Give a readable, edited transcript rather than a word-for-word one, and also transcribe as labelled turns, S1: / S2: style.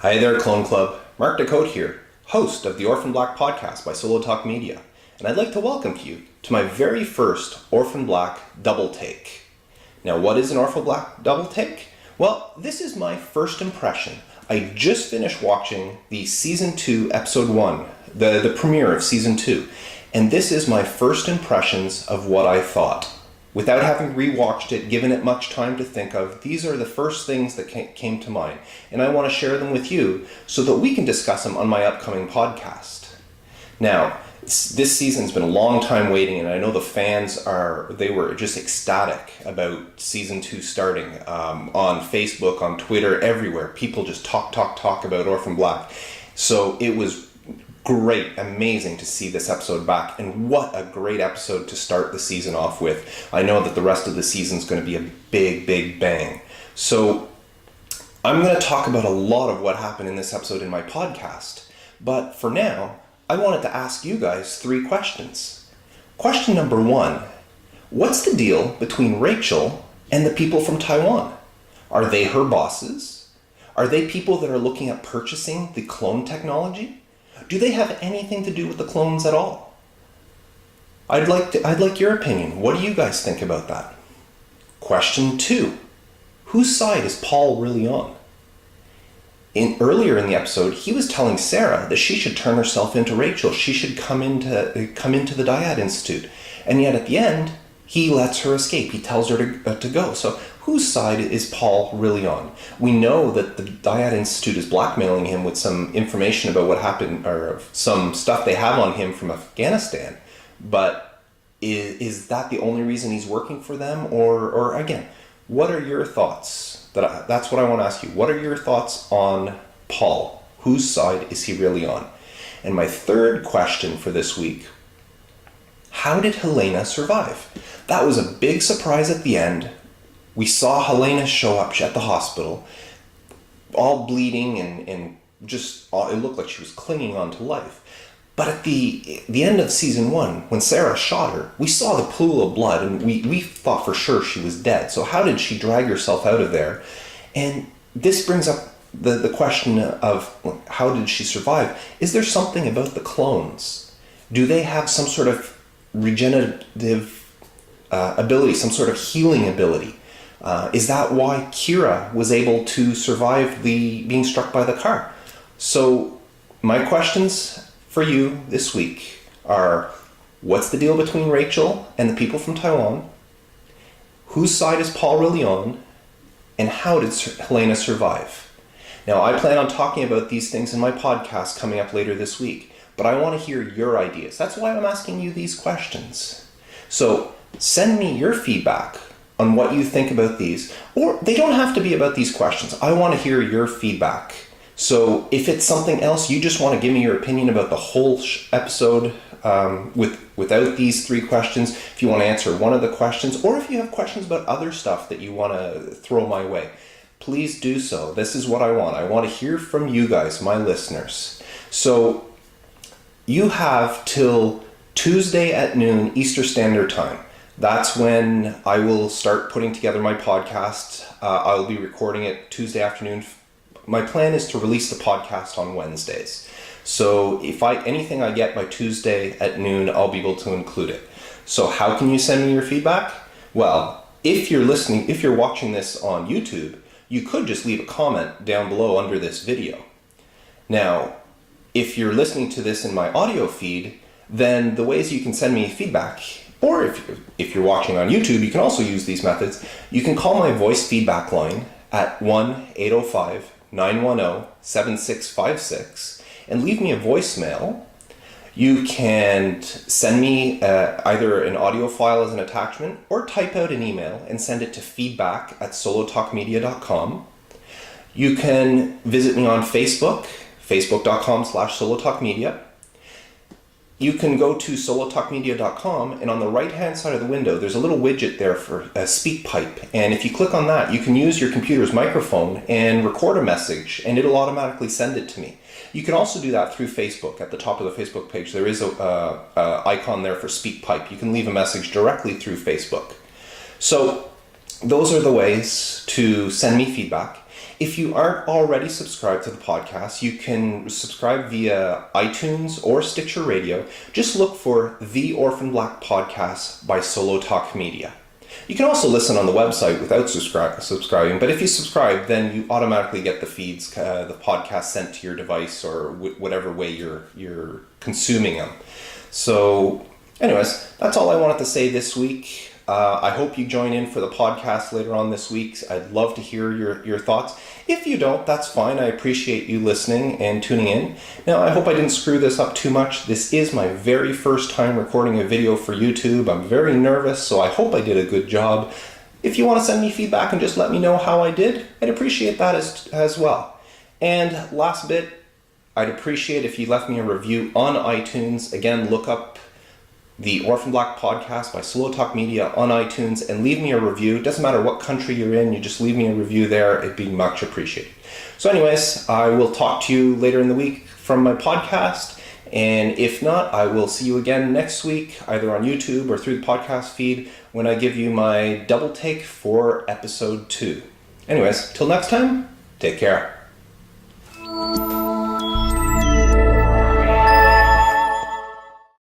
S1: Hi there, Clone Club. Mark Decote here, host of the Orphan Black podcast by Solo Talk Media, and I'd like to welcome you to my very first Orphan Black double take. Now, what is an Orphan Black double take? Well, this is my first impression. I just finished watching the Season 2, Episode 1, the premiere of Season 2, and this is my first impressions of what I thought. Without having rewatched it, given it much time to think of, these are the first things that came to mind, and I want to share them with you so that we can discuss them on my upcoming podcast. Now, this season's been a long time waiting, and I know the fans were just ecstatic about Season 2 starting. On Facebook, on Twitter, everywhere. People just talk about Orphan Black. So it was great, amazing to see this episode back, and what a great episode to start the season off with. I know that the rest of the season's going to be a big bang. So I'm going to talk about a lot of what happened in this episode in my podcast, but for now, I wanted to ask you guys 3 questions. Question number 1, what's the deal between Rachel and the people from Taiwan? Are they her bosses? Are they people that are looking at purchasing the clone technology? Do they have anything to do with the clones at all? I'd like your opinion. What do you guys think about that? Question 2. Whose side is Paul really on? Earlier in the episode, he was telling Sarah that she should turn herself into Rachel. She should come into the Dyad Institute. And yet at the end, he lets her escape. He tells her to go. So whose side is Paul really on? We know that the Dyad Institute is blackmailing him with some information about what happened, or some stuff they have on him from Afghanistan. But is that the only reason he's working for them? Or again, what are your thoughts? That's what I want to ask you. What are your thoughts on Paul? Whose side is he really on? And my third question for this week, how did Helena survive? That was a big surprise at the end. We saw Helena show up at the hospital, all bleeding and just, it looked like she was clinging on to life. But at the end of Season 1, when Sarah shot her, we saw the pool of blood, and we thought for sure she was dead. So how did she drag herself out of there? And this brings up the question of how did she survive? Is there something about the clones? Do they have some sort of regenerative ability, some sort of healing ability? Is that why Kira was able to survive being struck by the car? So my questions for you this week are, what's the deal between Rachel and the people from Taiwan? Whose side is Paul really on? And how did Helena survive? Now, I plan on talking about these things in my podcast coming up later this week, but I want to hear your ideas. That's why I'm asking you these questions. So send me your feedback on what you think about these, or they don't have to be about these questions. I want to hear your feedback. So if it's something else, you just want to give me your opinion about the whole episode without these 3 questions, if you want to answer one of the questions, or if you have questions about other stuff that you want to throw my way, please do so. This is what I want. I want to hear from you guys, my listeners. So you have till Tuesday at noon Eastern Standard Time. That's when I will start putting together my podcast. I'll be recording it Tuesday afternoon. My plan is to release the podcast on Wednesdays. So if anything I get by Tuesday at noon, I'll be able to include it. So how can you send me your feedback? Well, if you're watching this on YouTube, you could just leave a comment down below under this video. Now, if you're listening to this in my audio feed, then the ways you can send me feedback, or if you're watching on YouTube, you can also use these methods. You can call my voice feedback line at 1-805-910-7656 and leave me a voicemail. You can send me either an audio file as an attachment, or type out an email and send it to feedback@solotalkmedia.com. You can visit me on Facebook, facebook.com/solotalkmedia. You can go to solotalkmedia.com, and on the right-hand side of the window, there's a little widget there for a SpeakPipe. And if you click on that, you can use your computer's microphone and record a message, and it'll automatically send it to me. You can also do that through Facebook. At the top of the Facebook page, there is a icon there for SpeakPipe. You can leave a message directly through Facebook. So those are the ways to send me feedback. If you aren't already subscribed to the podcast, you can subscribe via iTunes or Stitcher Radio. Just look for The Orphan Black Podcast by Solo Talk Media. You can also listen on the website without subscribing, but if you subscribe, then you automatically get the feeds, the podcast sent to your device or whatever way you're consuming them. So, anyways, that's all I wanted to say this week. I hope you join in for the podcast later on this week. I'd love to hear your thoughts. If you don't, that's fine. I appreciate you listening and tuning in. Now, I hope I didn't screw this up too much. This is my very first time recording a video for YouTube. I'm very nervous, so I hope I did a good job. If you want to send me feedback and just let me know how I did, I'd appreciate that as well. And last bit, I'd appreciate if you left me a review on iTunes. Again, look up The Orphan Black Podcast by Solo Talk Media on iTunes and leave me a review. It doesn't matter what country you're in, you just leave me a review there. It'd be much appreciated. So anyways, I will talk to you later in the week from my podcast. And if not, I will see you again next week, either on YouTube or through the podcast feed when I give you my double take for episode 2. Anyways, till next time, take care.